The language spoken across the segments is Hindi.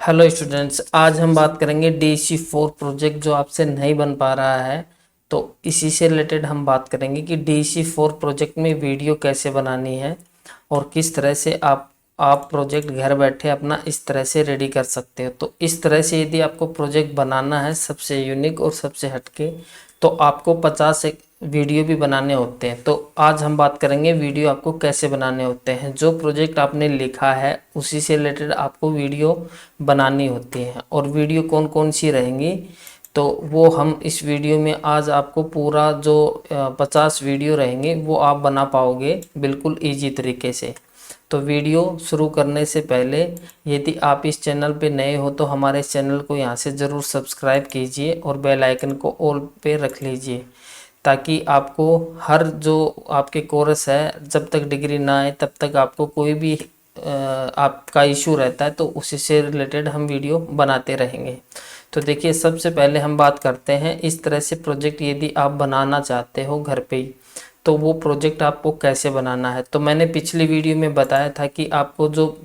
हेलो स्टूडेंट्स, आज हम बात करेंगे DEC4 प्रोजेक्ट जो आपसे नहीं बन पा रहा है। तो इसी से रिलेटेड हम बात करेंगे कि DEC4 प्रोजेक्ट में वीडियो कैसे बनानी है और किस तरह से आप प्रोजेक्ट घर बैठे अपना इस तरह से रेडी कर सकते हो। तो इस तरह से यदि आपको प्रोजेक्ट बनाना है सबसे यूनिक और सबसे हटके, तो आपको 50 एक वीडियो भी बनाने होते हैं। तो आज हम बात करेंगे वीडियो आपको कैसे बनाने होते हैं। जो प्रोजेक्ट आपने लिखा है उसी से रिलेटेड आपको वीडियो बनानी होती है। और वीडियो कौन कौन सी रहेंगी तो वो हम इस वीडियो में आज आपको पूरा जो 50 वीडियो रहेंगे वो आप बना पाओगे बिल्कुल ईजी तरीके से। तो वीडियो शुरू करने से पहले यदि आप इस चैनल पे नए हो तो हमारे इस चैनल को यहाँ से ज़रूर सब्सक्राइब कीजिए और बेल आइकन को ऑल पे रख लीजिए, ताकि आपको हर जो आपके कोर्स है जब तक डिग्री ना आए तब तक आपको कोई भी आपका इशू रहता है तो उसी से रिलेटेड हम वीडियो बनाते रहेंगे। तो देखिए, सबसे पहले हम बात करते हैं इस तरह से प्रोजेक्ट यदि आप बनाना चाहते हो घर पे ही, तो वो प्रोजेक्ट आपको कैसे बनाना है। तो मैंने पिछली वीडियो में बताया था कि आपको जो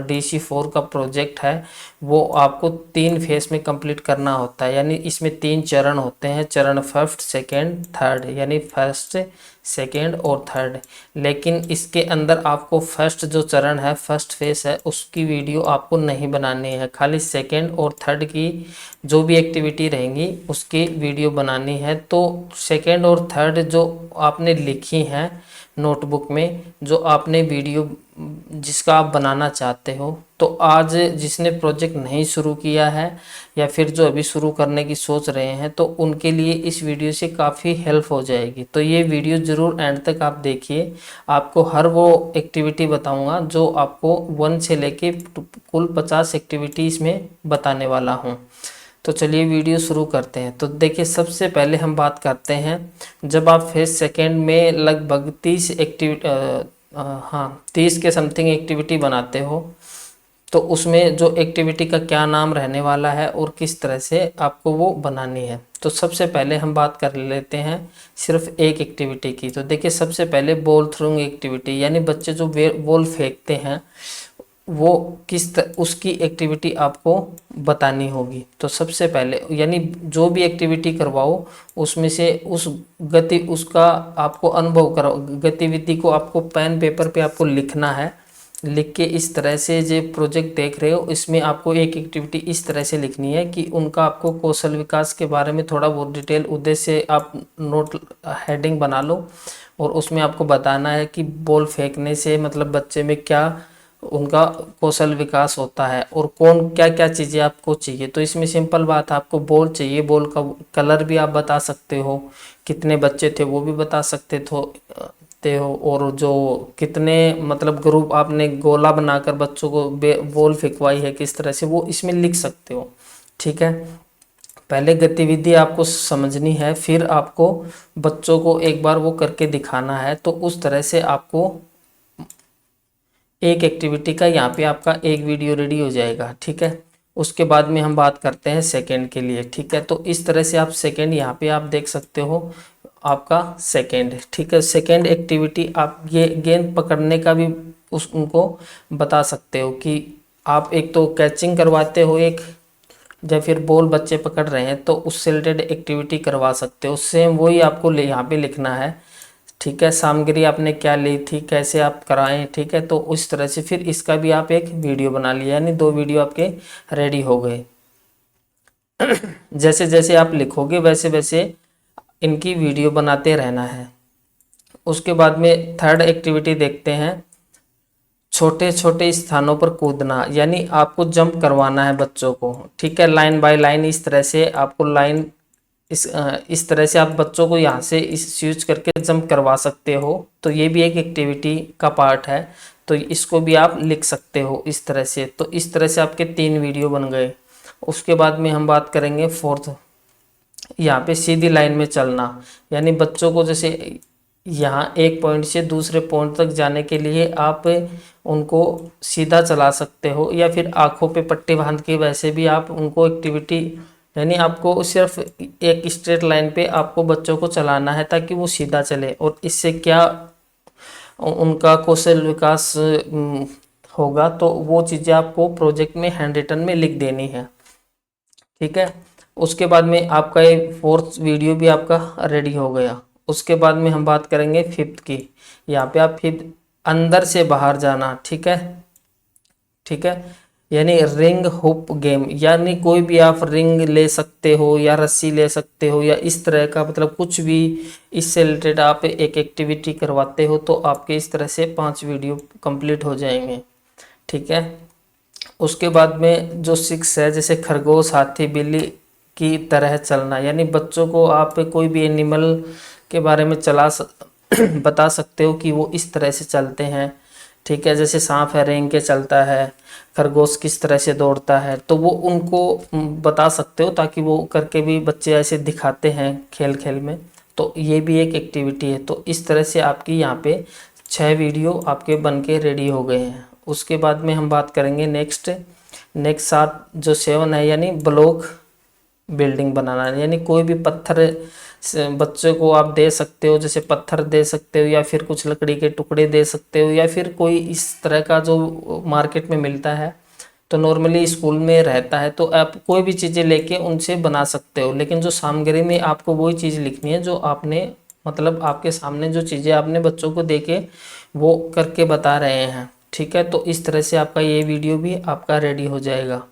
DC4 का प्रोजेक्ट है वो आपको 3 फेस में कंप्लीट करना होता है। यानी इसमें 3 चरण होते हैं, चरण फर्स्ट, सेकंड, थर्ड, यानी फर्स्ट, सेकेंड और थर्ड। लेकिन इसके अंदर आपको फर्स्ट जो चरण है, फर्स्ट फेस है, उसकी वीडियो आपको नहीं बनानी है। खाली सेकेंड और थर्ड की जो भी एक्टिविटी रहेंगी उसकी वीडियो बनानी है। तो सेकेंड और थर्ड जो आपने लिखी हैं नोटबुक में, जो आपने वीडियो जिसका आप बनाना चाहते हो, तो आज जिसने प्रोजेक्ट नहीं शुरू किया है या फिर जो अभी शुरू करने की सोच रहे हैं तो उनके लिए इस वीडियो से काफ़ी हेल्प हो जाएगी। तो ये वीडियो ज़रूर एंड तक आप देखिए। आपको हर वो एक्टिविटी बताऊंगा जो आपको 1 से लेके कुल 50 एक्टिविटीज़ में बताने वाला हूँ। तो चलिए वीडियो शुरू करते हैं। तो देखिए, सबसे पहले हम बात करते हैं, जब आप फेस सेकेंड में लगभग 30 के समथिंग एक्टिविटी बनाते हो तो उसमें जो एक्टिविटी का क्या नाम रहने वाला है और किस तरह से आपको वो बनानी है। तो सबसे पहले हम बात कर लेते हैं सिर्फ एक एक्टिविटी की। तो देखिए, सबसे पहले बॉल थ्रोइंग एक्टिविटी, यानी बच्चे जो बॉल फेंकते हैं वो उसकी एक्टिविटी आपको बतानी होगी। तो सबसे पहले यानी जो भी एक्टिविटी करवाओ उसमें से उसका आपको अनुभव करो, गतिविधि को आपको पेन पेपर पे आपको लिखना है। लिख के इस तरह से जो प्रोजेक्ट देख रहे हो इसमें आपको एक एक्टिविटी इस तरह से लिखनी है कि उनका आपको कौशल विकास के बारे में थोड़ा बहुत डिटेल उद्देश्य से आप नोट हेडिंग बना लो। और उसमें आपको बताना है कि बॉल फेंकने से मतलब बच्चे में क्या उनका कौशल विकास होता है और कौन क्या क्या चीज़ें आपको चाहिए। तो इसमें सिंपल बात है, आपको बॉल चाहिए, बॉल का कलर भी आप बता सकते हो, कितने बच्चे थे वो भी बता सकते हो, और जो कितने मतलब ग्रुप आपने गोला बनाकर बच्चों को बॉल फेंकवाई है किस तरह से, वो इसमें लिख सकते हो। ठीक है, पहले गतिविधि आपको समझनी है, फिर आपको बच्चों को एक बार वो करके दिखाना है। तो उस तरह से आपको एक एक्टिविटी का यहाँ पे आपका एक वीडियो रेडी हो जाएगा। ठीक है, उसके बाद में हम बात करते हैं सेकंड के लिए। ठीक है, तो इस तरह से आप सेकंड यहाँ पे आप देख सकते हो आपका सेकंड। ठीक है, सेकंड एक्टिविटी आप ये गेंद पकड़ने का भी उनको बता सकते हो कि आप एक तो कैचिंग करवाते हो एक, या फिर बॉल बच्चे पकड़ रहे हैं तो उससे रिलेटेड एक्टिविटी करवा सकते हो। सेम वही आपको यहाँ पे लिखना है। ठीक है, सामग्री आपने क्या ली थी, कैसे आप कराएं। ठीक है, तो उस तरह से फिर इसका भी आप एक वीडियो बना लिया, यानी 2 वीडियो आपके रेडी हो गए। जैसे जैसे आप लिखोगे वैसे वैसे इनकी वीडियो बनाते रहना है। उसके बाद में थर्ड एक्टिविटी देखते हैं, छोटे छोटे स्थानों पर कूदना, यानी आपको जंप करवाना है बच्चों को। ठीक है, लाइन बाय लाइन इस तरह से आपको लाइन इस तरह से आप बच्चों को यहाँ से इस यूज करके जंप करवा सकते हो। तो ये भी एक एक्टिविटी का पार्ट है, तो इसको भी आप लिख सकते हो इस तरह से। तो इस तरह से आपके 3 वीडियो बन गए। उसके बाद में हम बात करेंगे फोर्थ, यहाँ पे सीधी लाइन में चलना, यानी बच्चों को जैसे यहाँ एक पॉइंट से दूसरे पॉइंट तक जाने के लिए आप उनको सीधा चला सकते हो, या फिर आंखों पे पट्टी बांध के वैसे भी आप उनको एक्टिविटी, यानी आपको सिर्फ एक स्ट्रेट लाइन पे आपको बच्चों को चलाना है ताकि वो सीधा चले। और इससे क्या उनका कौशल विकास होगा तो वो चीज़ें आपको प्रोजेक्ट में हैंड रिटन में लिख देनी है। ठीक है, उसके बाद में आपका ये फोर्थ वीडियो भी आपका रेडी हो गया। उसके बाद में हम बात करेंगे फिफ्थ की। यहाँ पे आप फिफ्थ अंदर से बाहर जाना। ठीक है, ठीक है, यानी रिंग हुप गेम, यानी कोई भी आप रिंग ले सकते हो या रस्सी ले सकते हो या इस तरह का, मतलब कुछ भी इससे रिलेटेड आप एक एक्टिविटी करवाते हो तो आपके इस तरह से 5 वीडियो कंप्लीट हो जाएंगे। ठीक है, उसके बाद में जो 6 है, जैसे खरगोश, हाथी, बिल्ली की तरह चलना, यानी बच्चों को आप कोई भी एनिमल के बारे में बता सकते हो कि वो इस तरह से चलते हैं। ठीक है, जैसे सांप है रेंग के चलता है, खरगोश किस तरह से दौड़ता है, तो वो उनको बता सकते हो, ताकि वो करके भी बच्चे ऐसे दिखाते हैं खेल खेल में। तो ये भी एक एक्टिविटी है। तो इस तरह से आपकी यहाँ पे 6 वीडियो आपके बन के रेडी हो गए हैं। उसके बाद में हम बात करेंगे नेक्स्ट 7 जो 7 है, यानी ब्लॉक बिल्डिंग बनाना, यानी कोई भी पत्थर बच्चे को आप दे सकते हो, जैसे पत्थर दे सकते हो या फिर कुछ लकड़ी के टुकड़े दे सकते हो या फिर कोई इस तरह का जो मार्केट में मिलता है, तो नॉर्मली स्कूल में रहता है, तो आप कोई भी चीज़ें लेके उनसे बना सकते हो। लेकिन जो सामग्री में आपको वही चीज़ लिखनी है जो आपने, मतलब आपके सामने जो चीज़ें आपने बच्चों को देके वो करके बता रहे हैं। ठीक है, तो इस तरह से आपका ये वीडियो भी आपका रेडी हो जाएगा।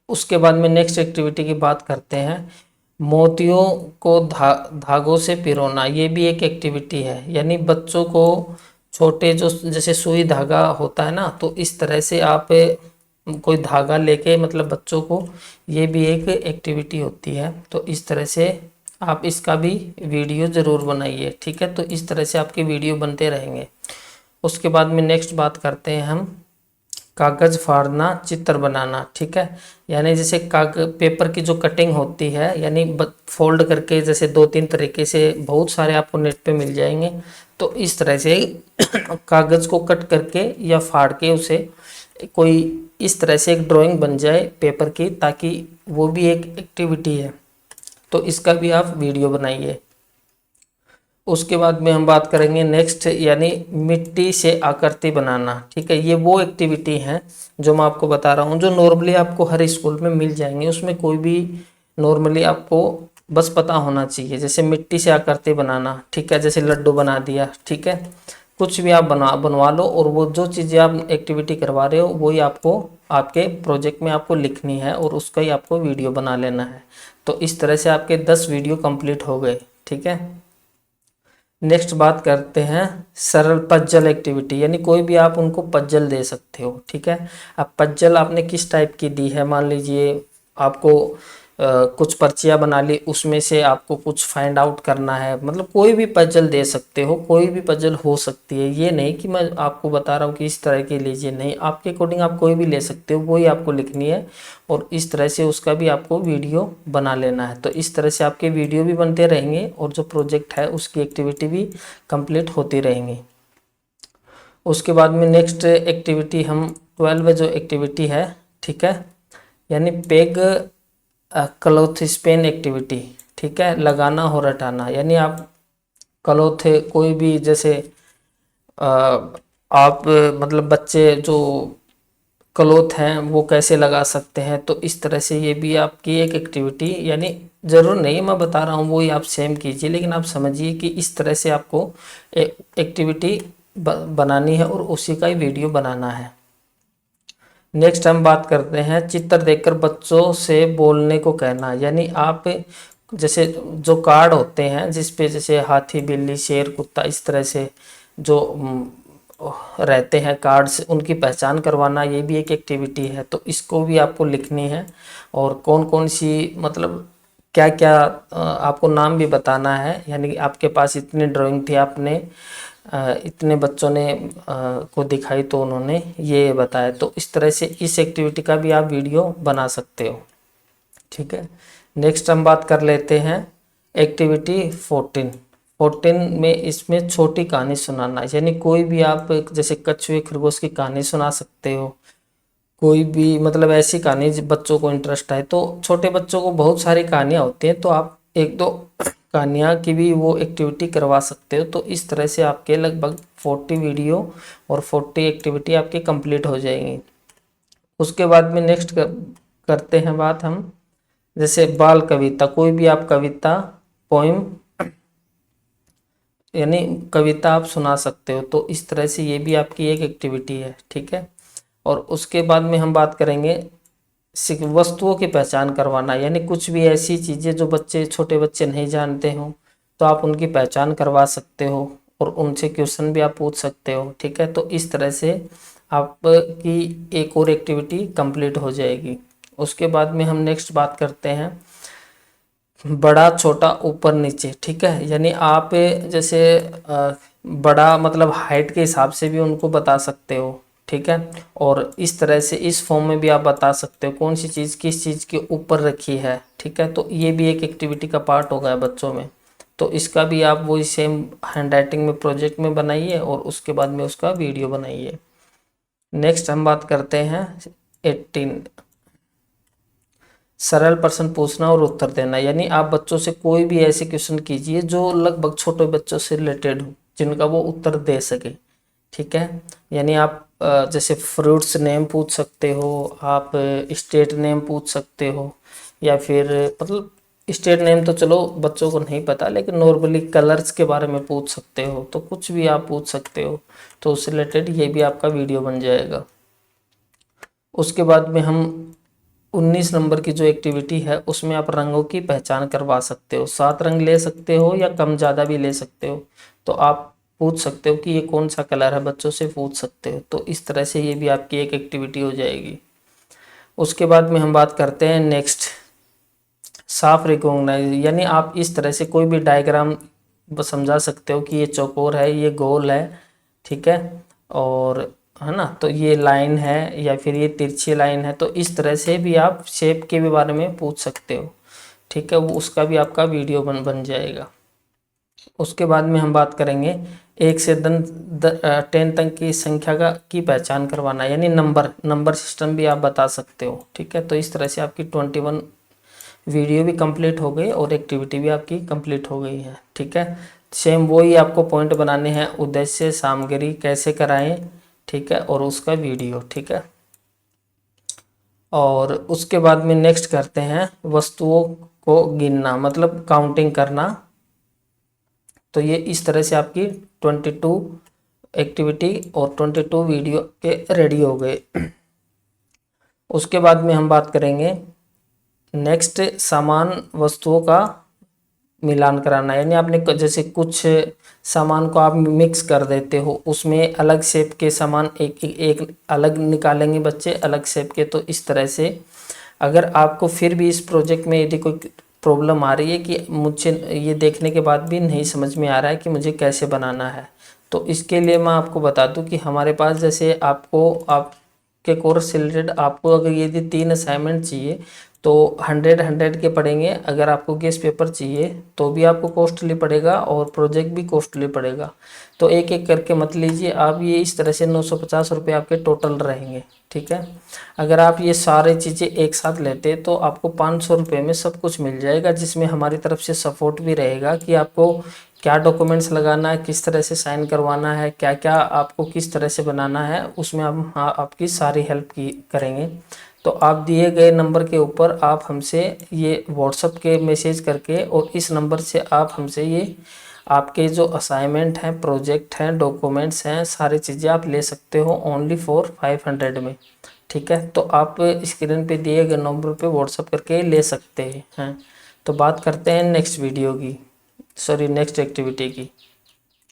उसके बाद में नेक्स्ट एक्टिविटी की बात करते हैं। मोतियों को धागों से पिरोना, ये भी एक एक्टिविटी है, यानी बच्चों को छोटे जो जैसे सुई धागा होता है ना, तो इस तरह से आप कोई धागा लेके, मतलब बच्चों को, ये भी एक एक्टिविटी होती है। तो इस तरह से आप इसका भी वीडियो ज़रूर बनाइए। ठीक है, तो इस तरह से आपके वीडियो बनते रहेंगे। उसके बाद में नेक्स्ट बात करते हैं हम कागज़ फाड़ना, चित्र बनाना। ठीक है, यानी जैसे पेपर की जो कटिंग होती है, यानी फोल्ड करके, जैसे 2-3 तरीके से बहुत सारे आपको नेट पे मिल जाएंगे। तो इस तरह से कागज़ को कट करके या फाड़ के उसे कोई इस तरह से एक ड्राइंग बन जाए पेपर की, ताकि वो भी एक एक्टिविटी है। तो इसका भी आप वीडियो बनाइए। उसके बाद में हम बात करेंगे नेक्स्ट, यानी मिट्टी से आकृति बनाना। ठीक है, ये वो एक्टिविटी हैं जो मैं आपको बता रहा हूँ, जो नॉर्मली आपको हर स्कूल में मिल जाएंगे। उसमें कोई भी नॉर्मली आपको बस पता होना चाहिए, जैसे मिट्टी से आकृति बनाना। ठीक है, जैसे लड्डू बना दिया। ठीक है, कुछ भी आप बनवा लो, और वो जो चीज़ें आप एक्टिविटी करवा रहे हो वही आपको आपके प्रोजेक्ट में आपको लिखनी है और उसका ही आपको वीडियो बना लेना है। तो इस तरह से आपके 10 वीडियो कंप्लीट हो गए। ठीक है, नेक्स्ट बात करते हैं सरल पजल एक्टिविटी, यानी कोई भी आप उनको पजल दे सकते हो। ठीक है, अब पजल आपने किस टाइप की दी है, मान लीजिए आपको कुछ पर्चियाँ बना ली, उसमें से आपको कुछ फाइंड आउट करना है, मतलब कोई भी पजल दे सकते हो, कोई भी पजल हो सकती है। ये नहीं कि मैं आपको बता रहा हूँ कि इस तरह की लीजिए, नहीं, आपके अकॉर्डिंग आप कोई भी ले सकते हो, वही आपको लिखनी है और इस तरह से उसका भी आपको वीडियो बना लेना है। तो इस तरह से आपके वीडियो भी बनते रहेंगे और जो प्रोजेक्ट है उसकी एक्टिविटी भी कंप्लीट होती रहेंगी। उसके बाद में नेक्स्ट एक्टिविटी हम 12 जो एक्टिविटी है, ठीक है, यानी पेग क्लॉथ स्पेन एक्टिविटी। ठीक है, लगाना और हटाना, यानी आप क्लॉथ कोई भी, जैसे आप मतलब बच्चे जो क्लॉथ हैं वो कैसे लगा सकते हैं, तो इस तरह से ये भी आपकी एक एक्टिविटी, यानी ज़रूर नहीं मैं बता रहा हूँ वही आप सेम कीजिए, लेकिन आप समझिए कि इस तरह से आपको एक्टिविटी बनानी है और उसी का ही वीडियो बनाना है। नेक्स्ट हम बात करते हैं चित्र देखकर बच्चों से बोलने को कहना, यानी आप जैसे जो कार्ड होते हैं जिस पे जैसे हाथी, बिल्ली, शेर, कुत्ता, इस तरह से जो रहते हैं कार्ड्स, उनकी पहचान करवाना, ये भी एक एक्टिविटी है। तो इसको भी आपको लिखनी है और कौन कौन सी, मतलब क्या क्या आपको नाम भी बताना है, यानी आपके पास इतनी ड्राइंग थी, आपने इतने बच्चों ने को दिखाई तो उन्होंने ये बताया। तो इस तरह से इस एक्टिविटी का भी आप वीडियो बना सकते हो। ठीक है, नेक्स्ट हम बात कर लेते हैं एक्टिविटी 14 में, इसमें छोटी कहानी सुनाना, यानी कोई भी आप जैसे कछुए खरगोश की कहानी सुना सकते हो, कोई भी मतलब ऐसी कहानी बच्चों को इंटरेस्ट है, तो छोटे बच्चों को बहुत सारी कहानियाँ होती हैं, तो आप 1-2 कहानियाँ की भी वो एक्टिविटी करवा सकते हो। तो इस तरह से आपके लगभग 40 वीडियो और 40 एक्टिविटी आपकी कंप्लीट हो जाएंगी। उसके बाद में नेक्स्ट करते हैं बात हम, जैसे बाल कविता, कोई भी आप कविता, पोइम यानी कविता आप सुना सकते हो। तो इस तरह से ये भी आपकी एक एक्टिविटी है, ठीक है। और उसके बाद में हम बात करेंगे वस्तुओं की पहचान करवाना, यानी कुछ भी ऐसी चीज़ें जो बच्चे, छोटे बच्चे नहीं जानते हो, तो आप उनकी पहचान करवा सकते हो और उनसे क्वेश्चन भी आप पूछ सकते हो, ठीक है। तो इस तरह से आपकी एक और एक्टिविटी कंप्लीट हो जाएगी। उसके बाद में हम नेक्स्ट बात करते हैं बड़ा छोटा ऊपर नीचे, ठीक है। यानी आप जैसे बड़ा मतलब हाइट के हिसाब से भी उनको बता सकते हो, ठीक है। और इस तरह से इस फॉर्म में भी आप बता सकते हो कौन सी चीज़ किस चीज़ के ऊपर रखी है, ठीक है। तो ये भी एक एक्टिविटी का पार्ट होगा बच्चों में। तो इसका भी आप वही सेम हैंड राइटिंग में प्रोजेक्ट में बनाइए और उसके बाद में उसका वीडियो बनाइए। नेक्स्ट हम बात करते हैं 18, सरल प्रश्न पूछना और उत्तर देना। यानी आप बच्चों से कोई भी ऐसे क्वेश्चन कीजिए जो लगभग छोटे बच्चों से रिलेटेड हो, जिनका वो उत्तर दे सके, ठीक है। यानी आप जैसे फ्रूट्स नेम पूछ सकते हो, आप स्टेट नेम पूछ सकते हो, या फिर मतलब स्टेट नेम तो चलो बच्चों को नहीं पता, लेकिन नॉर्मली कलर्स के बारे में पूछ सकते हो। तो कुछ भी आप पूछ सकते हो, तो उससे रिलेटेड ये भी आपका वीडियो बन जाएगा। उसके बाद में हम 19 नंबर की जो एक्टिविटी है उसमें आप रंगों की पहचान करवा सकते हो। 7 रंग ले सकते हो या कम ज़्यादा भी ले सकते हो। तो आप पूछ सकते हो कि ये कौन सा कलर है, बच्चों से पूछ सकते हो। तो इस तरह से ये भी आपकी एक एक्टिविटी हो जाएगी। उसके बाद में हम बात करते हैं नेक्स्ट साफ रिकॉग्नाइज। यानी आप इस तरह से कोई भी डायग्राम समझा सकते हो कि ये चौकोर है, ये गोल है, ठीक है, और है ना, तो ये लाइन है या फिर ये तिरछी लाइन है। तो इस तरह से भी आप शेप के भी बारे में पूछ सकते हो, ठीक है। वो उसका भी आपका वीडियो बन जाएगा। उसके बाद में हम बात करेंगे 1 से 10 तक की संख्या की पहचान करवाना, यानी नंबर सिस्टम भी आप बता सकते हो, ठीक है। तो इस तरह से आपकी 21 वीडियो भी कंप्लीट हो गई और एक्टिविटी भी आपकी कंप्लीट हो गई है, ठीक है। सेम वही आपको पॉइंट बनाने हैं, उद्देश्य, सामग्री कैसे कराएं, ठीक है, और उसका वीडियो, ठीक है। और उसके बाद में नेक्स्ट करते हैं वस्तुओं को गिनना, मतलब काउंटिंग करना। तो ये इस तरह से आपकी 22 एक्टिविटी और 22 वीडियो के रेडी हो गए। उसके बाद में हम बात करेंगे नेक्स्ट सामान वस्तुओं का मिलान कराना। यानी आपने जैसे कुछ सामान को आप मिक्स कर देते हो, उसमें अलग शेप के सामान एक अलग निकालेंगे बच्चे, अलग शेप के। तो इस तरह से अगर आपको फिर भी इस प्रोजेक्ट में यदि कोई प्रॉब्लम आ रही है कि मुझे ये देखने के बाद भी नहीं समझ में आ रहा है कि मुझे कैसे बनाना है, तो इसके लिए मैं आपको बता दूं कि हमारे पास जैसे आपको आपके कोर्स से रिलेटेड आपको अगर यदि 3 असाइनमेंट चाहिए तो 100 के पड़ेंगे। अगर आपको गेस्ट पेपर चाहिए तो भी आपको कॉस्टली पड़ेगा और प्रोजेक्ट भी कॉस्टली पड़ेगा। तो एक एक करके मत लीजिए आप, ये इस तरह से 950 रुपये आपके टोटल रहेंगे, ठीक है। अगर आप ये सारी चीज़ें एक साथ लेते तो आपको 500 रुपये में सब कुछ मिल जाएगा, जिसमें हमारी तरफ से सपोर्ट भी रहेगा कि आपको क्या डॉक्यूमेंट्स लगाना है, किस तरह से साइन करवाना है, क्या क्या आपको किस तरह से बनाना है, उसमें हम आपकी सारी हेल्प की करेंगे। तो आप दिए गए नंबर के ऊपर आप हमसे ये व्हाट्सएप के मैसेज करके और इस नंबर से आप हमसे ये आपके जो असाइनमेंट हैं, प्रोजेक्ट हैं, डॉक्यूमेंट्स हैं, सारी चीज़ें आप ले सकते हो ओनली फॉर 500 में, ठीक है। तो आप स्क्रीन पे दिए गए नंबर पे व्हाट्सएप करके ले सकते हैं। तो बात करते हैं नेक्स्ट वीडियो की, सॉरी नेक्स्ट एक्टिविटी की।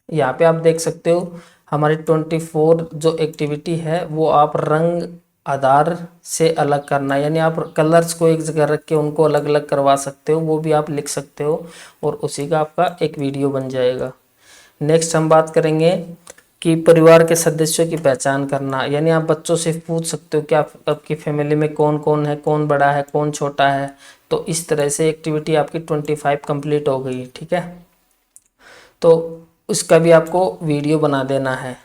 यहाँ पे आप देख सकते हो हमारी 24 जो एक्टिविटी है वो आप रंग आधार से अलग करना, यानी आप कलर्स को एक जगह रख के उनको अलग अलग करवा सकते हो, वो भी आप लिख सकते हो और उसी का आपका एक वीडियो बन जाएगा। नेक्स्ट हम बात करेंगे कि परिवार के सदस्यों की पहचान करना। यानी आप बच्चों से पूछ सकते हो कि आपकी फैमिली में कौन कौन है, कौन बड़ा है, कौन छोटा है। तो इस तरह से एक्टिविटी आपकी 25 कंप्लीट हो गई, ठीक है। तो उसका भी आपको वीडियो बना देना है।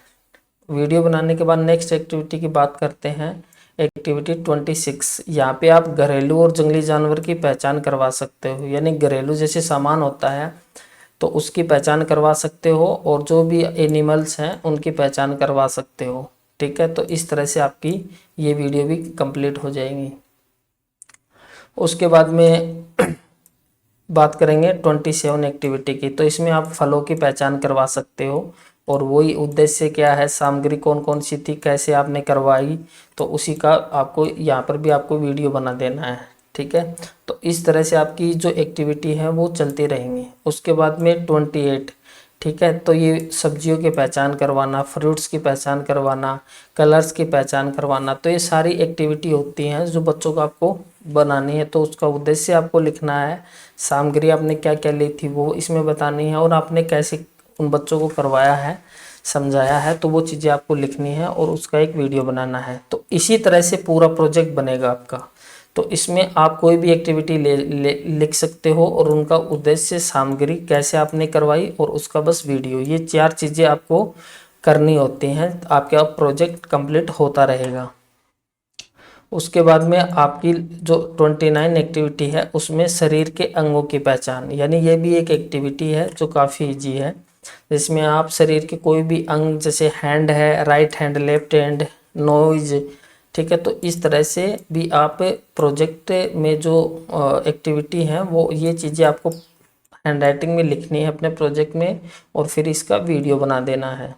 वीडियो बनाने के बाद नेक्स्ट एक्टिविटी की बात करते हैं एक्टिविटी 26, यहाँ पे आप घरेलू और जंगली जानवर की पहचान करवा सकते हो, यानी घरेलू जैसे सामान होता है तो उसकी पहचान करवा सकते हो, और जो भी एनिमल्स हैं उनकी पहचान करवा सकते हो। ठीक है, तो इस तरह से आपकी ये वीडियो भी कंप्लीट हो जाएगी। उसके बाद में बात करेंगे 27 एक्टिविटी की। तो इसमें आप फलों की पहचान करवा सकते हो, और वही उद्देश्य क्या है, सामग्री कौन कौन सी थी, कैसे आपने करवाई, तो उसी का आपको यहाँ पर भी आपको वीडियो बना देना है। ठीक है, तो इस तरह से आपकी जो एक्टिविटी है वो चलती रहेंगी। उसके बाद में 28, ठीक है, तो ये सब्जियों की पहचान करवाना, फ्रूट्स की पहचान करवाना, कलर्स की पहचान करवाना, तो ये सारी एक्टिविटी होती हैं जो बच्चों को आपको बनानी है। तो उसका उद्देश्य आपको लिखना है, सामग्री आपने क्या क्या ली थी वो इसमें बतानी है, और आपने कैसे उन बच्चों को करवाया है, समझाया है, तो वो चीज़ें आपको लिखनी है और उसका एक वीडियो बनाना है। तो इसी तरह से पूरा प्रोजेक्ट बनेगा आपका। तो इसमें आप कोई भी एक्टिविटी लिख सकते हो, और उनका उद्देश्य, सामग्री कैसे आपने करवाई, और उसका बस वीडियो, ये 4 चीज़ें आपको करनी होती हैं। आपका प्रोजेक्ट कंप्लीट होता रहेगा। उसके बाद में आपकी जो 29 एक्टिविटी है उसमें शरीर के अंगों की पहचान, यानी ये भी एक एक्टिविटी है जो काफ़ी इजी है, जिसमें आप शरीर के कोई भी अंग, जैसे हैंड है, right hand, left hand, nose, ठीक है, तो इस तरह से भी आप प्रोजेक्ट में जो एक्टिविटी है वो ये चीज़ें आपको हैंड राइटिंग में लिखनी है अपने प्रोजेक्ट में, और फिर इसका वीडियो बना देना है।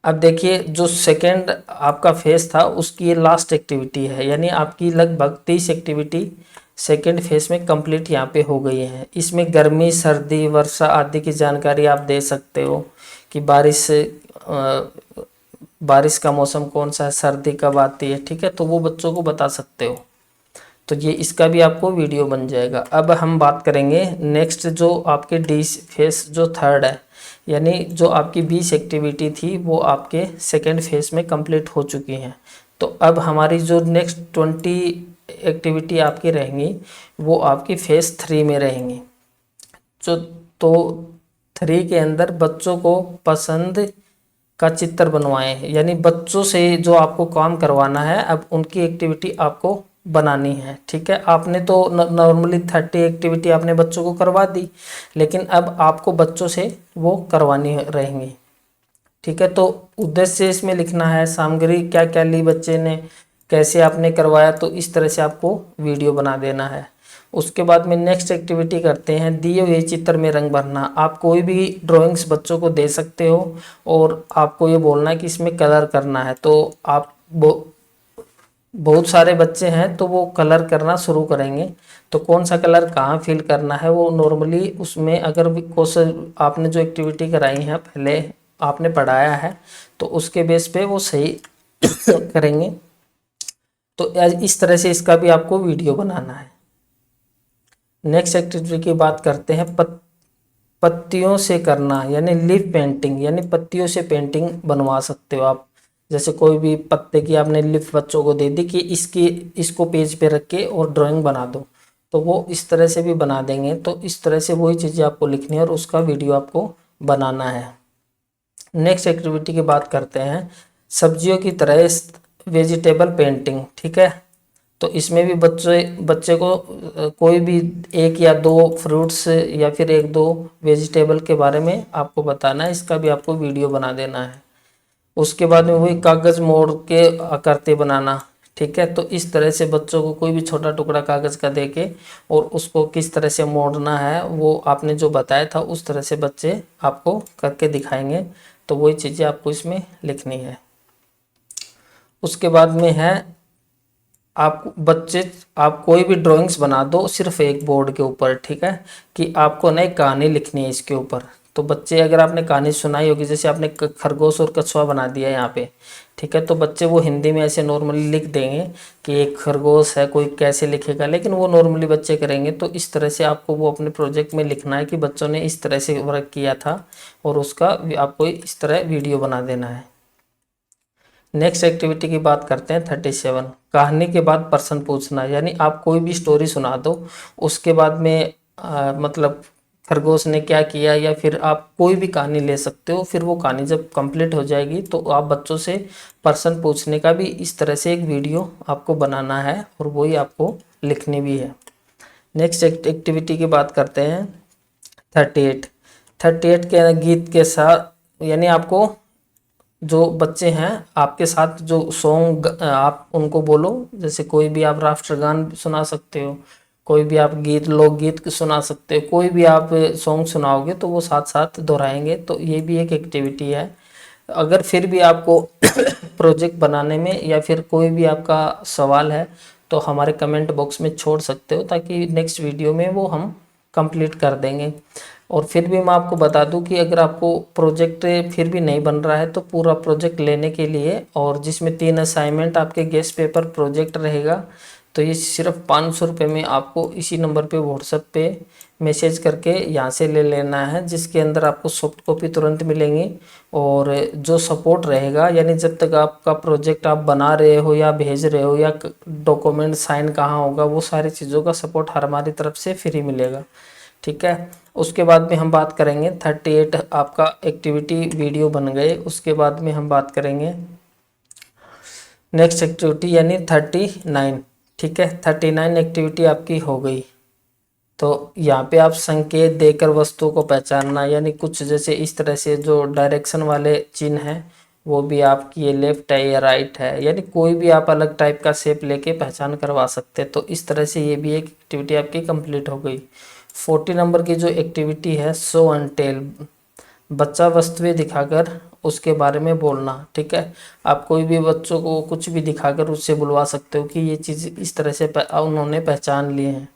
अब देखिए, जो सेकंड आपका फेज था उसकी ये लास्ट एक्टिविटी है, यानी आपकी लगभग 30 एक्टिविटी सेकंड फेज में कंप्लीट यहाँ पे हो गई है। इसमें गर्मी, सर्दी, वर्षा आदि की जानकारी आप दे सकते हो कि बारिश का मौसम कौन सा है, सर्दी कब आती है, ठीक है, तो वो बच्चों को बता सकते हो। तो ये इसका भी आपको वीडियो बन जाएगा। अब हम बात करेंगे नेक्स्ट, जो आपके डी फेस जो थर्ड है, यानी जो आपकी 20 एक्टिविटी थी वो आपके सेकेंड फेज में कंप्लीट हो चुकी हैं। तो अब हमारी जो नेक्स्ट 20 एक्टिविटी आपकी रहेंगी वो आपकी फेज 3 में रहेंगी। तो 3 के अंदर बच्चों को पसंद का चित्र बनवाएं, यानी बच्चों से जो आपको काम करवाना है अब उनकी एक्टिविटी आपको बनानी है। ठीक है, आपने तो नॉर्मली 30 एक्टिविटी आपने बच्चों को करवा दी, लेकिन अब आपको बच्चों से वो करवानी रहेंगी। ठीक है, तो उद्देश्य इसमें लिखना है, सामग्री क्या क्या ली बच्चे ने, कैसे आपने करवाया, तो इस तरह से आपको वीडियो बना देना है। उसके बाद में नेक्स्ट एक्टिविटी करते हैं, दिए हुए चित्र में रंग भरना। आप कोई भी ड्राइंग्स बच्चों को दे सकते हो, और आपको ये बोलना है कि इसमें कलर करना है। तो आप बहुत सारे बच्चे हैं तो वो कलर करना शुरू करेंगे, तो कौन सा कलर कहाँ फिल करना है वो नॉर्मली उसमें, अगर भी क्वेश्चन आपने जो एक्टिविटी कराई है पहले आपने पढ़ाया है तो उसके बेस पे वो सही करेंगे। तो इस तरह से इसका भी आपको वीडियो बनाना है। नेक्स्ट एक्टिविटी की बात करते हैं, पत्तियों से करना, यानी लीफ पेंटिंग, यानी पत्तियों से पेंटिंग बनवा सकते हो आप। जैसे कोई भी पत्ते की आपने लीफ बच्चों को दे दी कि इसको पेज पे रख के और ड्राइंग बना दो, तो वो इस तरह से भी बना देंगे। तो इस तरह से वही चीज़ें आपको लिखनी है और उसका वीडियो आपको बनाना है। नेक्स्ट एक्टिविटी की बात करते हैं, सब्जियों की तरह वेजिटेबल पेंटिंग। ठीक है, तो इसमें भी बच्चे को कोई भी 1 या 2 फ्रूट्स या फिर 1-2 वेजिटेबल के बारे में आपको बताना है, इसका भी आपको वीडियो बना देना है। उसके बाद में वही कागज़ मोड़ के आकृति बनाना। ठीक है, तो इस तरह से बच्चों को कोई भी छोटा टुकड़ा कागज़ का दे के और उसको किस तरह से मोड़ना है वो आपने जो बताया था उस तरह से बच्चे आपको करके दिखाएंगे, तो वही चीज़ें आपको इसमें लिखनी है। उसके बाद में है, आप कोई भी ड्राइंग्स बना दो सिर्फ एक बोर्ड के ऊपर। ठीक है, कि आपको नई कहानी लिखनी है इसके ऊपर। तो बच्चे, अगर आपने कहानी सुनाई होगी, जैसे आपने खरगोश और कछुआ बना दिया यहाँ पे, ठीक है, तो बच्चे वो हिंदी में ऐसे नॉर्मली लिख देंगे कि एक खरगोश है, कोई कैसे लिखेगा, लेकिन वो नॉर्मली बच्चे करेंगे। तो इस तरह से आपको वो अपने प्रोजेक्ट में लिखना है कि बच्चों ने इस तरह से वर्क किया था, और उसका आपको इस तरह वीडियो बना देना है। नेक्स्ट एक्टिविटी की बात करते हैं 37, कहानी के बाद प्रश्न पूछना, यानी आप कोई भी स्टोरी सुना दो, उसके बाद में मतलब खरगोश ने क्या किया, या फिर आप कोई भी कहानी ले सकते हो। फिर वो कहानी जब कंप्लीट हो जाएगी तो आप बच्चों से प्रश्न पूछने का भी इस तरह से एक वीडियो आपको बनाना है और वही आपको लिखनी भी है। नेक्स्ट एक्टिविटी की बात करते हैं 38। 38 के गीत के साथ, यानी आपको जो बच्चे हैं आपके साथ जो सॉन्ग आप उनको बोलो, जैसे कोई भी आप राष्ट्रगान सुना सकते हो, कोई भी आप गीत लोकगीत सुना सकते हो, कोई भी आप सॉन्ग सुनाओगे तो वो साथ साथ दोहराएंगे। तो ये भी एक एक्टिविटी है। अगर फिर भी आपको प्रोजेक्ट बनाने में या फिर कोई भी आपका सवाल है तो हमारे कमेंट बॉक्स में छोड़ सकते हो, ताकि नेक्स्ट वीडियो में वो हम कंप्लीट कर देंगे। और फिर भी मैं आपको बता दूं कि अगर आपको प्रोजेक्ट फिर भी नहीं बन रहा है तो पूरा प्रोजेक्ट लेने के लिए, और जिसमें 3 असाइनमेंट आपके गेस्ट पेपर प्रोजेक्ट रहेगा, तो ये सिर्फ 500 रुपये में आपको इसी नंबर पे व्हाट्सएप पे मैसेज करके यहाँ से ले लेना है, जिसके अंदर आपको सॉफ्ट कॉपी तुरंत मिलेंगी। और जो सपोर्ट रहेगा, यानी जब तक आपका प्रोजेक्ट आप बना रहे हो या भेज रहे हो या डॉक्यूमेंट साइन कहाँ होगा, वो सारी चीज़ों का सपोर्ट हमारी तरफ से फ्री मिलेगा। ठीक है। उसके बाद में हम बात करेंगे 38 आपका एक्टिविटी वीडियो बन गए। उसके बाद में हम बात करेंगे नेक्स्ट एक्टिविटी यानी 39। ठीक है, 39 एक्टिविटी आपकी हो गई। तो यहाँ पे आप संकेत देकर वस्तुओं को पहचानना, यानी कुछ जैसे इस तरह से जो डायरेक्शन वाले चिन्ह हैं वो भी आपकी ये लेफ्ट है या राइट है, यानी कोई भी आप अलग टाइप का शेप लेके पहचान करवा सकते हैं। तो इस तरह से ये भी एक एक्टिविटी आपकी कंप्लीट हो गई। 40 नंबर की जो एक्टिविटी है शो एंड टेल, बच्चा वस्तुएं दिखाकर उसके बारे में बोलना। ठीक है, आप कोई भी बच्चों को कुछ भी दिखाकर उससे बुलवा सकते हो कि ये चीज़ इस तरह से उन्होंने पहचान लिए हैं।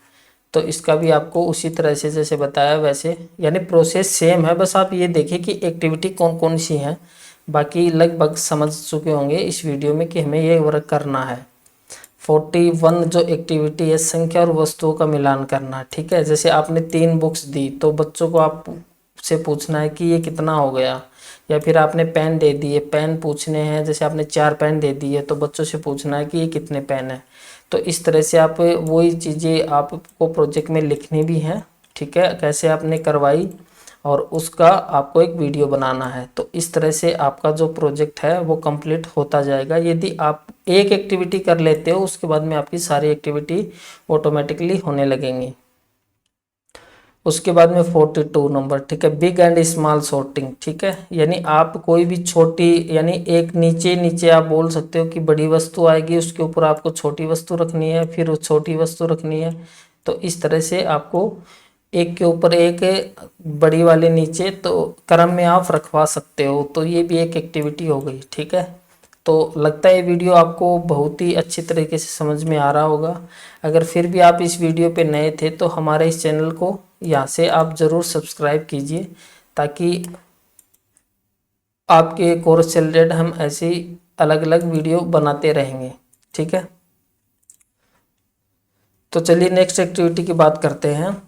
तो इसका भी आपको उसी तरह से जैसे बताया वैसे, यानी प्रोसेस सेम है, बस आप ये देखिए कि एक्टिविटी कौन कौन सी हैं। बाकी लगभग समझ चुके होंगे इस वीडियो में कि हमें ये वर्क करना है। 41 जो एक्टिविटी है संख्या और वस्तुओं का मिलान करना। ठीक है, जैसे आपने 3 बुक्स दी तो बच्चों को आप से पूछना है कि ये कितना हो गया, या फिर आपने पेन दे दिए, पेन पूछने हैं, जैसे आपने 4 पेन दे दिए तो बच्चों से पूछना है कि ये कितने पेन है। तो इस तरह से आप वही चीज़ें आपको प्रोजेक्ट में लिखनी भी हैं। ठीक है, कैसे आपने करवाई और उसका आपको एक वीडियो बनाना है। तो इस तरह से आपका जो प्रोजेक्ट है वो कंप्लीट होता जाएगा। यदि आप एक एक्टिविटी कर लेते हो उसके बाद में आपकी सारी एक्टिविटी ऑटोमेटिकली होने लगेंगी। उसके बाद में 42 नंबर, ठीक है, बिग एंड स्मॉल सॉर्टिंग। ठीक है, यानी आप कोई भी छोटी, यानी एक नीचे नीचे आप बोल सकते हो कि बड़ी वस्तु आएगी उसके ऊपर आपको छोटी वस्तु रखनी है, फिर वो छोटी वस्तु रखनी है। तो इस तरह से आपको एक के ऊपर एक बड़ी वाले नीचे तो क्रम में आप रखवा सकते हो। तो ये भी एक एक्टिविटी हो गई। ठीक है, तो लगता है ये वीडियो आपको बहुत ही अच्छी तरीके से समझ में आ रहा होगा। अगर फिर भी आप इस वीडियो पे नए थे तो हमारे इस चैनल को यहाँ से आप ज़रूर सब्सक्राइब कीजिए, ताकि आपके कोर्स से रिलेटेड हम ऐसी अलग अलग वीडियो बनाते रहेंगे। ठीक है, तो चलिए नेक्स्ट एक्टिविटी की बात करते हैं।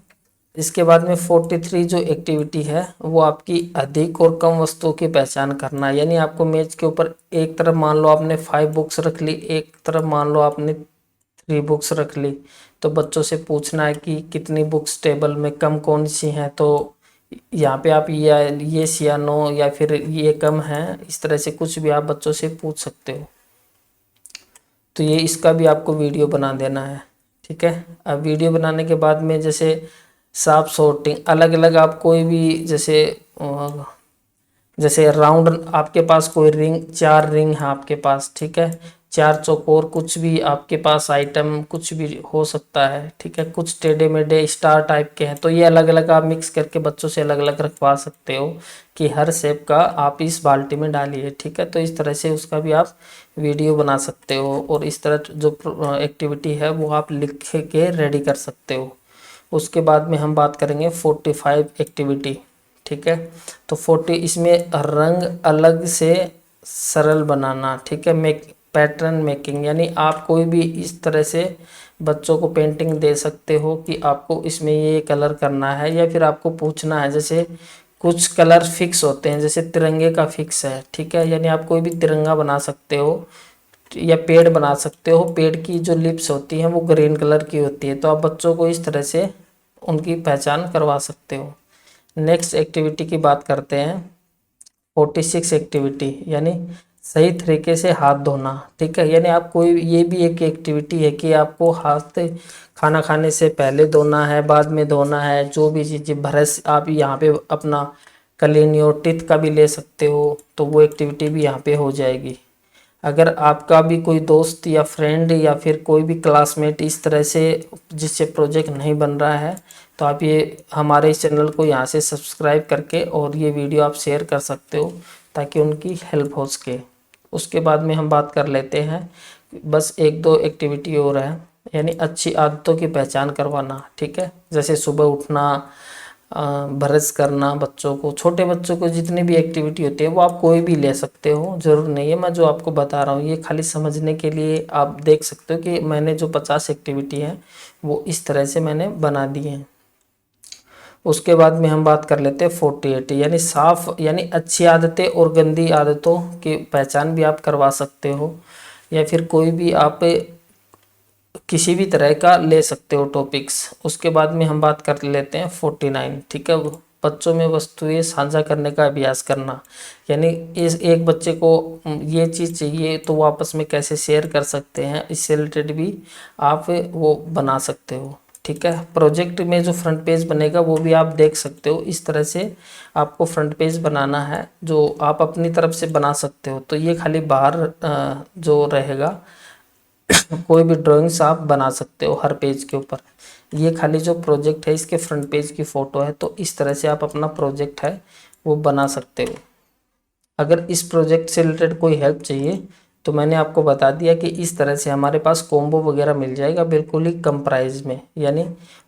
इसके बाद में 43 जो एक्टिविटी है वो आपकी अधिक और कम वस्तुओं की पहचान करना। यानी आपको मेज के ऊपर एक तरफ मान लो आपने 5 बुक्स रख ली, एक तरफ मान लो आपने 3 बुक्स रख ली, तो बच्चों से पूछना है कि कितनी बुक्स टेबल में कम कौन सी हैं। तो यहाँ पे आप ये या नो या फिर ये कम है, इस तरह से कुछ भी आप बच्चों से पूछ सकते हो। तो ये इसका भी आपको वीडियो बना देना है। ठीक है, अब वीडियो बनाने के बाद में जैसे साफ सॉर्टिंग, अलग अलग आप कोई भी जैसे राउंड आपके पास कोई रिंग, 4 रिंग है आपके पास। ठीक है, 4 चौकोर कुछ भी आपके पास आइटम कुछ भी हो सकता है। ठीक है, कुछ टेढ़े मेढ़े स्टार टाइप के हैं, तो ये अलग अलग आप मिक्स करके बच्चों से अलग अलग रखवा सकते हो कि हर शेप का आप इस बाल्टी में डालिए। ठीक है, तो इस तरह से उसका भी आप वीडियो बना सकते हो और इस तरह जो एक्टिविटी है वो आप लिख के रेडी कर सकते हो। उसके बाद में हम बात करेंगे 45 एक्टिविटी। ठीक है, तो 40 इसमें रंग अलग से सरल बनाना। ठीक है, पैटर्न मेकिंग, यानी आप कोई भी इस तरह से बच्चों को पेंटिंग दे सकते हो कि आपको इसमें ये कलर करना है, या फिर आपको पूछना है, जैसे कुछ कलर फिक्स होते हैं जैसे तिरंगे का फिक्स है। ठीक है, यानी आप कोई भी तिरंगा बना सकते हो या पेड़ बना सकते हो, पेड़ की जो लिप्स होती हैं वो ग्रीन कलर की होती है। तो आप बच्चों को इस तरह से उनकी पहचान करवा सकते हो। नेक्स्ट एक्टिविटी की बात करते हैं 46 एक्टिविटी, यानी सही तरीके से हाथ धोना। ठीक है, यानी आप कोई, ये भी एक एक्टिविटी है कि आपको हाथ खाना खाने से पहले धोना है, बाद में धोना है, जो भी चीज़ें। ब्रश आप यहाँ पे अपना क्लीन योर टीथ का भी ले सकते हो, तो वो एक्टिविटी भी यहाँ पे हो जाएगी। अगर आपका भी कोई दोस्त या फ्रेंड या फिर कोई भी क्लासमेट इस तरह से जिससे प्रोजेक्ट नहीं बन रहा है, तो आप ये हमारे इस चैनल को यहाँ से सब्सक्राइब करके और ये वीडियो आप शेयर कर सकते हो ताकि उनकी हेल्प हो सके। उसके बाद में हम बात कर लेते हैं, बस एक दो एक्टिविटी और है, यानी अच्छी आदतों की पहचान करवाना। ठीक है, जैसे सुबह उठना, ब्रश करना, बच्चों को, छोटे बच्चों को जितनी भी एक्टिविटी होती है वो आप कोई भी ले सकते हो, ज़रूर नहीं है मैं जो आपको बता रहा हूँ, ये खाली समझने के लिए आप देख सकते हो कि मैंने जो 50 एक्टिविटी है वो इस तरह से मैंने बना दी है। उसके बाद में हम बात कर लेते हैं 48, यानी साफ, यानी अच्छी आदतें और गंदी आदतों की पहचान भी आप करवा सकते हो, या फिर कोई भी आप किसी भी तरह का ले सकते हो टॉपिक्स। उसके बाद में हम बात कर लेते हैं 49। ठीक है, बच्चों में वस्तुएं साझा करने का अभ्यास करना, यानी इस एक बच्चे को ये चीज़ चाहिए तो वो आपस में कैसे शेयर कर सकते हैं, इससे रिलेटेड भी आप वो बना सकते हो। ठीक है, प्रोजेक्ट में जो फ्रंट पेज बनेगा वो भी आप देख सकते हो, इस तरह से आपको फ्रंट पेज बनाना है जो आप अपनी तरफ से बना सकते हो। तो ये खाली बाहर जो रहेगा कोई भी ड्राइंग्स आप बना सकते हो हर पेज के ऊपर। ये खाली जो प्रोजेक्ट है इसके फ्रंट पेज की फ़ोटो है, तो इस तरह से आप अपना प्रोजेक्ट है वो बना सकते हो। अगर इस प्रोजेक्ट से रिलेटेड कोई हेल्प चाहिए तो मैंने आपको बता दिया कि इस तरह से हमारे पास कॉम्बो वगैरह मिल जाएगा बिल्कुल ही कम प्राइस में, यानी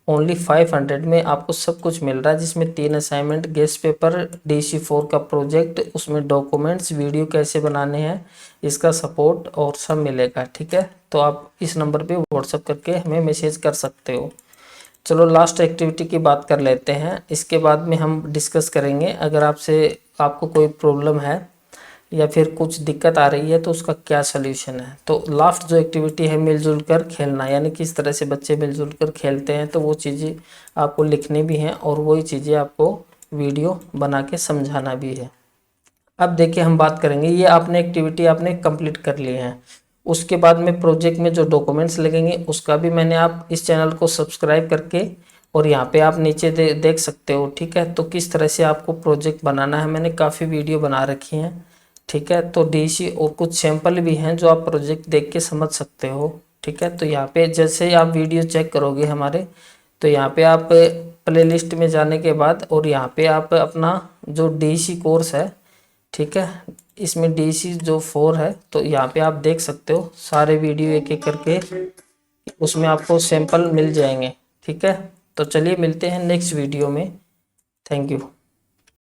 ओनली 500 में आपको सब कुछ मिल रहा है, जिसमें 3 असाइनमेंट, गेस्ट पेपर, DC4 का प्रोजेक्ट, उसमें डॉक्यूमेंट्स, वीडियो कैसे बनाने हैं इसका सपोर्ट और सब मिलेगा। ठीक है, तो आप इस नंबर पे व्हाट्सअप करके हमें मैसेज कर सकते हो। चलो लास्ट एक्टिविटी की बात कर लेते हैं, इसके बाद में हम डिस्कस करेंगे अगर आपको कोई प्रॉब्लम है या फिर कुछ दिक्कत आ रही है तो उसका क्या सलूशन है। तो लास्ट जो एक्टिविटी है मिलजुल कर खेलना, यानी किस तरह से बच्चे मिलजुल कर खेलते हैं, तो वो चीज़ें आपको लिखनी भी हैं और वही चीज़ें आपको वीडियो बना के समझाना भी है। अब देखिए हम बात करेंगे, ये आपने एक्टिविटी आपने कंप्लीट कर ली है, उसके बाद में प्रोजेक्ट में जो डॉक्यूमेंट्स लगेंगे उसका भी मैंने, आप इस चैनल को सब्सक्राइब करके और यहाँ पे आप नीचे देख सकते हो। ठीक है, तो किस तरह से आपको प्रोजेक्ट बनाना है, मैंने काफ़ी वीडियो बना रखी हैं। ठीक है, तो DC और कुछ सैंपल भी हैं जो आप प्रोजेक्ट देख के समझ सकते हो। ठीक है, तो यहाँ पे जैसे आप वीडियो चेक करोगे हमारे, तो यहाँ पे आप प्लेलिस्ट में जाने के बाद और यहाँ पे आप अपना जो DC कोर्स है, ठीक है, इसमें DC4 है, तो यहाँ पे आप देख सकते हो सारे वीडियो एक एक करके, उसमें आपको सैंपल मिल जाएंगे। ठीक है, तो चलिए मिलते हैं नेक्स्ट वीडियो में। Thank you.